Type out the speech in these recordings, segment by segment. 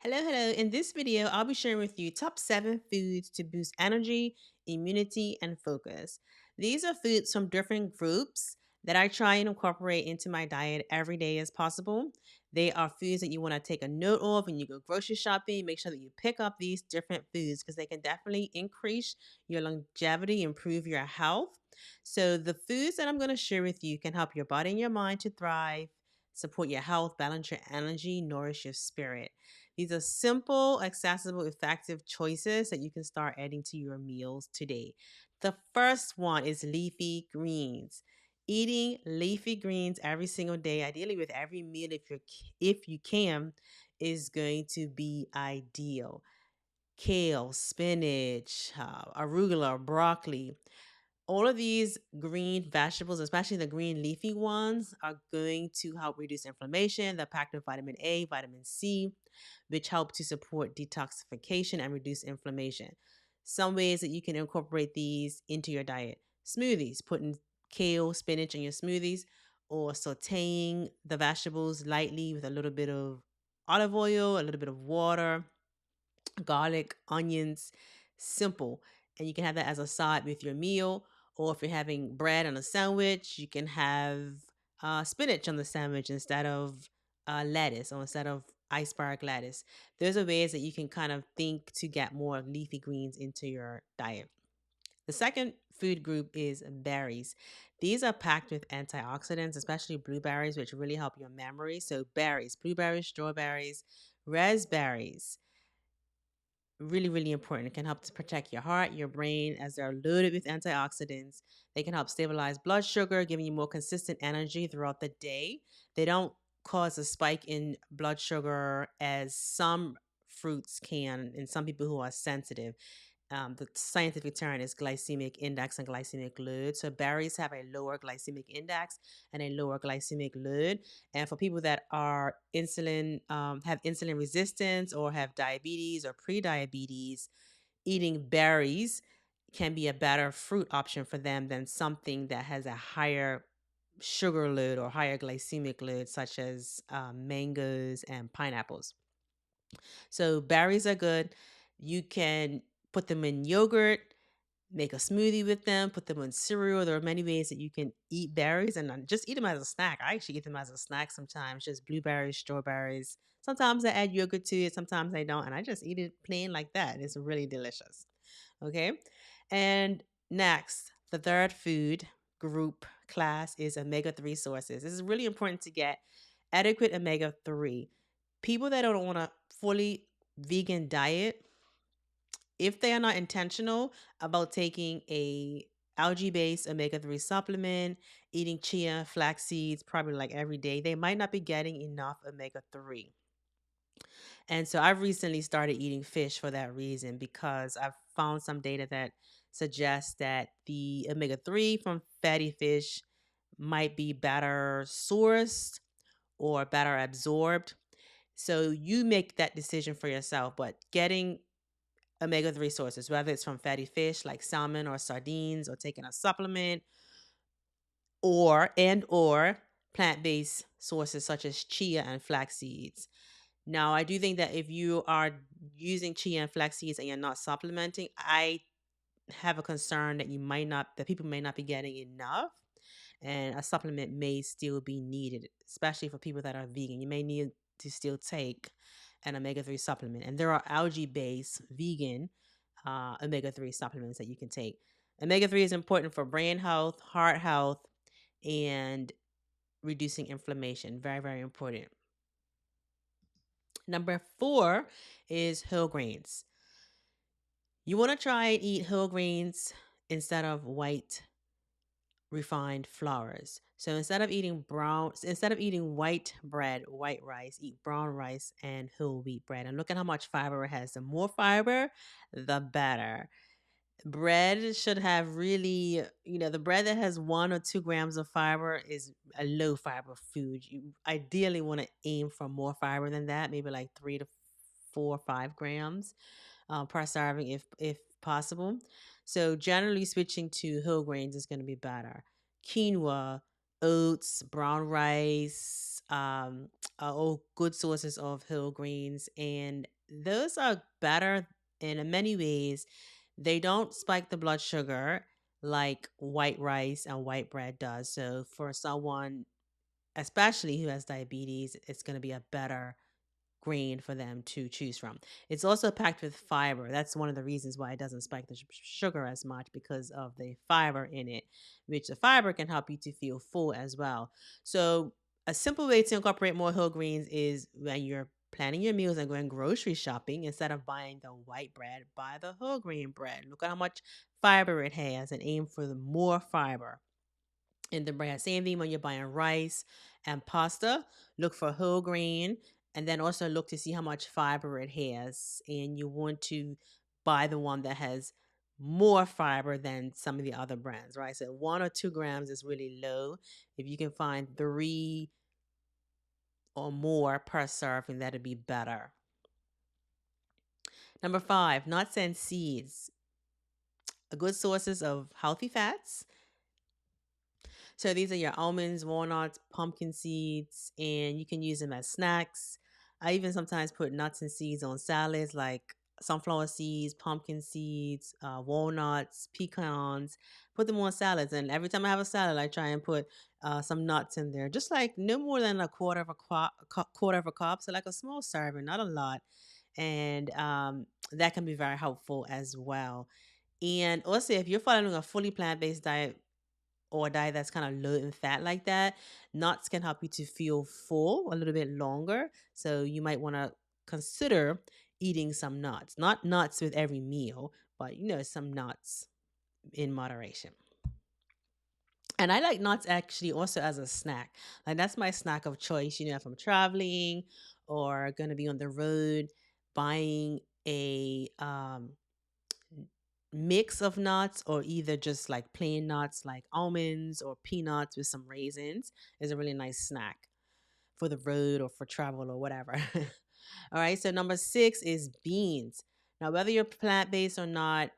Hello, hello. In this video, I'll be sharing with you top 7 foods to boost energy, immunity, and focus. These are foods from different groups that I try and incorporate into my diet every day as possible. They are foods that you want to take a note of when you go grocery shopping. Make sure that you pick up these different foods because they can definitely increase your longevity, improve your health. So, the foods that I'm going to share with you can help your body and your mind to thrive, support your health, balance your energy, nourish your spirit. These are simple, accessible, effective choices that you can start adding to your meals today. The first one is leafy greens. Eating leafy greens every single day, ideally with every meal if you can, is going to be ideal. Kale, spinach, arugula, broccoli, all of these green vegetables, especially the green leafy ones, are going to help reduce inflammation. They're packed with vitamin A, vitamin C, which help to support detoxification and reduce inflammation. Some ways that you can incorporate these into your diet: smoothies, putting kale, spinach in your smoothies, or sauteing the vegetables lightly with a little bit of olive oil, a little bit of water, garlic, onions, simple. And you can have that as a side with your meal. Or if you're having bread on a sandwich, you can have spinach on the sandwich instead of lettuce or instead of iceberg lettuce. Those are ways that you can kind of think to get more leafy greens into your diet. The second food group is berries. These are packed with antioxidants, especially blueberries, which really help your memory. So, berries, blueberries, strawberries, raspberries, really important. It can help to protect your heart, your brain, as they're loaded with antioxidants. They can help stabilize blood sugar, giving you more consistent energy throughout the day. They don't cause a spike in blood sugar as some fruits can in some people who are sensitive. The scientific term is glycemic index and glycemic load. So berries have a lower glycemic index and a lower glycemic load. And for people that are have insulin resistance or have diabetes or pre-diabetes, eating berries can be a better fruit option for them than something that has a higher sugar load or higher glycemic load, such as mangoes and pineapples. So berries are good. You can put them in yogurt, make a smoothie with them, put them in cereal. There are many ways that you can eat berries and just eat them as a snack. I actually eat them as a snack sometimes, just blueberries, strawberries. Sometimes I add yogurt to it, sometimes I don't, and I just eat it plain like that. It's really delicious. Okay. And next, the third food group class is omega-3 sources. This is really important to get adequate omega-3. People that don't want a fully vegan diet, if they are not intentional about taking a algae-based omega-3 supplement, eating chia, flax seeds probably like every day, they might not be getting enough omega-3. And so I've recently started eating fish for that reason because I've found some data that suggests that the omega-3 from fatty fish might be better sourced or better absorbed. So you make that decision for yourself, but getting omega-3 sources, whether it's from fatty fish like salmon or sardines, or taking a supplement, or plant-based sources such as chia and flax seeds. Now, I do think that if you are using chia and flax seeds and you're not supplementing, I have a concern that people may not be getting enough, and a supplement may still be needed, especially for people that are vegan. You may need to still take an omega-3 supplement, and there are algae-based vegan omega-3 supplements that you can take. Omega-3 is important for brain health, heart health, and reducing inflammation. Very important. Number 4 is whole grains. You want to try and eat whole grains instead of white refined flours. So instead of eating white bread, white rice, eat brown rice and whole wheat bread. And look at how much fiber it has. The more fiber, the better. Bread should have really, the bread that has 1 or 2 grams of fiber is a low fiber food. You ideally want to aim for more fiber than that, maybe like 3 to 4 or 5 grams per serving if possible. So generally switching to whole grains is going to be better. Quinoa, oats, brown rice, um, are all good sources of whole grains, and those are better in many ways. They don't spike the blood sugar like white rice and white bread does. So for someone, especially who has diabetes, it's going to be a better grain for them to choose from. It's also packed with fiber. That's one of the reasons why it doesn't spike the sugar as much, because of the fiber in it, which the fiber can help you to feel full as well. So, a simple way to incorporate more whole grains is when you're planning your meals and going grocery shopping, instead of buying the white bread, buy the whole grain bread. Look at how much fiber it has and aim for the more fiber in the brand. Same thing when you're buying rice and pasta. Look for whole grain, and then also look to see how much fiber it has. And you want to buy the one that has more fiber than some of the other brands, right? So 1 or 2 grams is really low. If you can find 3 or more per serving, that'd be better. Number 5, nuts and seeds. Good sources of healthy fats. So these are your almonds, walnuts, pumpkin seeds, and you can use them as snacks. I even sometimes put nuts and seeds on salads, like sunflower seeds, pumpkin seeds, walnuts, pecans. Put them on salads, and every time I have a salad, I try and put some nuts in there, just like no more than a quarter of a cup, so like a small serving, not a lot, and that can be very helpful as well. And also, if you're following a fully plant-based diet, or a diet that's kind of low in fat like that, nuts can help you to feel full a little bit longer. So you might want to consider eating some nuts. Not nuts with every meal, but some nuts in moderation. And I like nuts actually also as a snack. Like that's my snack of choice, if I'm traveling or going to be on the road, buying a mix of nuts, or either just like plain nuts like almonds or peanuts with some raisins, is a really nice snack for the road or for travel or whatever. All right, so number 6 is beans. Now, whether you're plant-based or not,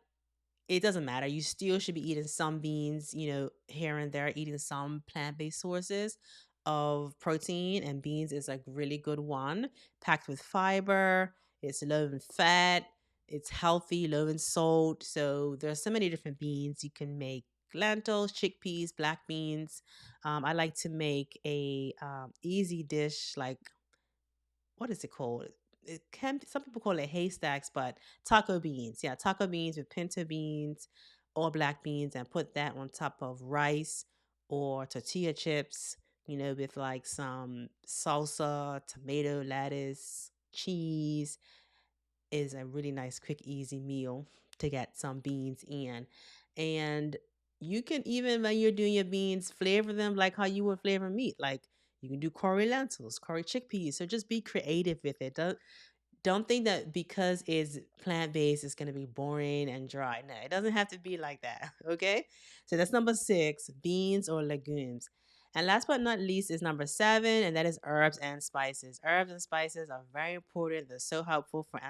it doesn't matter. You still should be eating some beans, here and there, eating some plant-based sources of protein, and beans is a really good one, packed with fiber. It's low in fat. It's healthy, low in salt. So there's so many different beans you can make: lentils, chickpeas, black beans. I like to make a easy dish like, what is it called? It can, some people call it haystacks, but taco beans. Yeah, taco beans with pinto beans or black beans, and put that on top of rice or tortilla chips, with like some salsa, tomato, lettuce, cheese, is a really nice, quick, easy meal to get some beans in. And you can, even when you're doing your beans, flavor them like how you would flavor meat. Like you can do curry lentils, curry chickpeas. So just be creative with it. Don't think that because it's plant based, it's going to be boring and dry. No, it doesn't have to be like that. Okay. So that's number 6, beans or legumes. And last but not least is number 7, and that is herbs and spices. Herbs and spices are very important. They're so helpful for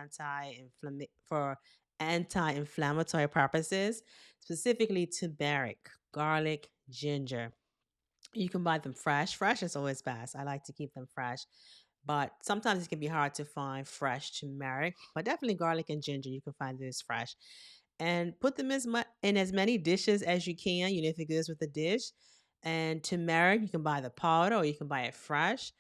anti-inflammatory purposes, specifically turmeric, garlic, ginger. You can buy them fresh. Fresh is always best. I like to keep them fresh, but sometimes it can be hard to find fresh turmeric. But definitely garlic and ginger, you can find this fresh, and put them in as many dishes as you can. If it goes with the dish. And turmeric, you can buy the powder or you can buy it fresh,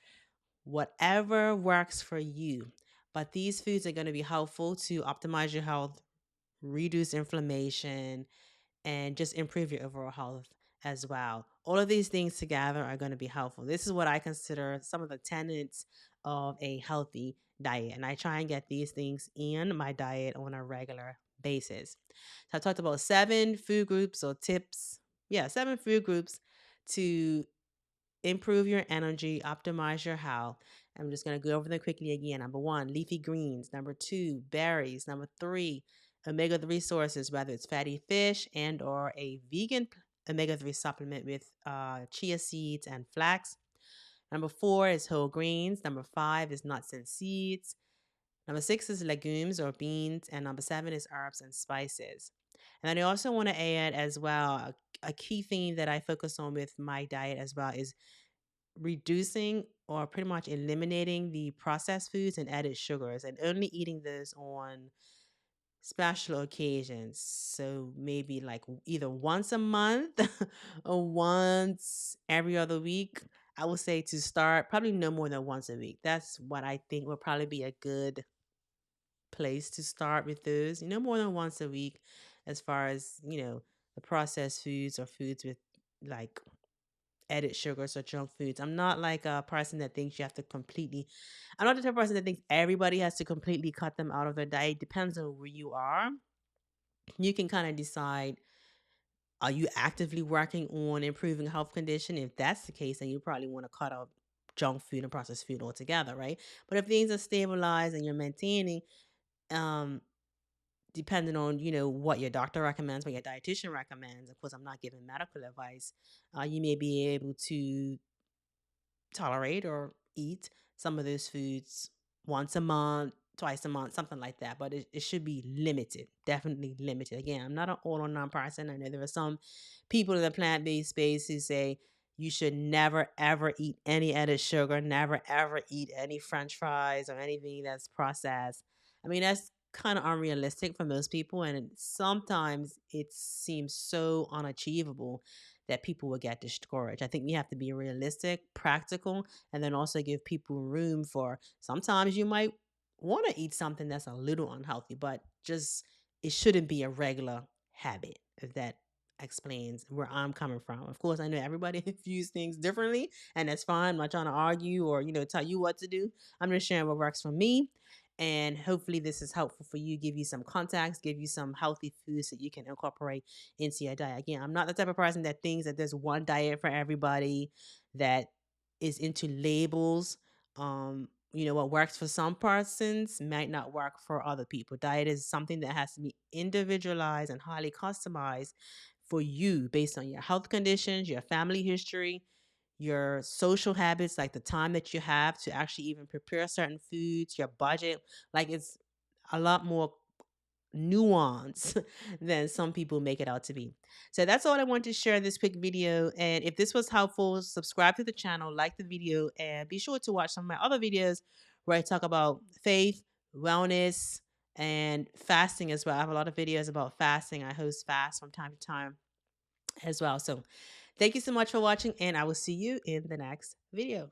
whatever works for you. But these foods are going to be helpful to optimize your health, reduce inflammation, and just improve your overall health as well. All of these things together are going to be helpful. This is what I consider some of the tenets of a healthy diet. And I try and get these things in my diet on a regular basis. So I talked about 7 food groups or tips. Yeah, 7 food groups to improve your energy, optimize your health. I'm just going to go over them quickly again. Number 1, leafy greens. Number 2, berries. Number 3, omega-3 sources, whether it's fatty fish and or a vegan omega-3 supplement with chia seeds and flax. Number 4 is whole grains. Number 5 is nuts and seeds. Number 6 is legumes or beans. And number 7 is herbs and spices. And then I also want to add as well, a key thing that I focus on with my diet as well is reducing or pretty much eliminating the processed foods and added sugars and only eating those on special occasions. So maybe like either once a month or once every other week. I would say to start, probably no more than once a week. That's what I think would probably be a good place to start with those. No more than once a week, as far as, the processed foods or foods with like added sugars or junk foods. I'm not like a person that thinks you have to completely, I'm not the type of person that thinks everybody has to completely cut them out of their diet. Depends on where you are. You can kind of decide, are you actively working on improving a health condition? If that's the case, then you probably want to cut out junk food and processed food altogether, right? But if things are stabilized and you're maintaining, um, depending on what your doctor recommends, what your dietitian recommends. Of course, I'm not giving medical advice. You may be able to tolerate or eat some of those foods once a month, twice a month, something like that. But it should be limited, definitely limited. Again, I'm not an all or none person. I know there are some people in the plant based space who say you should never ever eat any added sugar, never ever eat any French fries or anything that's processed. I mean, that's kind of unrealistic for most people. And sometimes it seems so unachievable that people will get discouraged. I think you have to be realistic, practical, and then also give people room for sometimes you might want to eat something that's a little unhealthy, but just it shouldn't be a regular habit, if that explains where I'm coming from. Of course, I know everybody views things differently, and that's fine. I'm not trying to argue or, tell you what to do. I'm just sharing what works for me. And hopefully this is helpful for you, give you some context, give you some healthy foods that you can incorporate into your diet. Again, I'm not the type of person that thinks that there's one diet for everybody, that is into labels. What works for some persons might not work for other people. Diet is something that has to be individualized and highly customized for you based on your health conditions, your family history, your social habits, like the time that you have to actually even prepare certain foods, your budget. Like it's a lot more nuance than some people make it out to be. So that's all I want to share in this quick video. And if this was helpful, subscribe to the channel, like the video, and be sure to watch some of my other videos where I talk about faith, wellness, and fasting as well. I have a lot of videos about fasting. I host fast from time to time as well. So thank you so much for watching, and I will see you in the next video.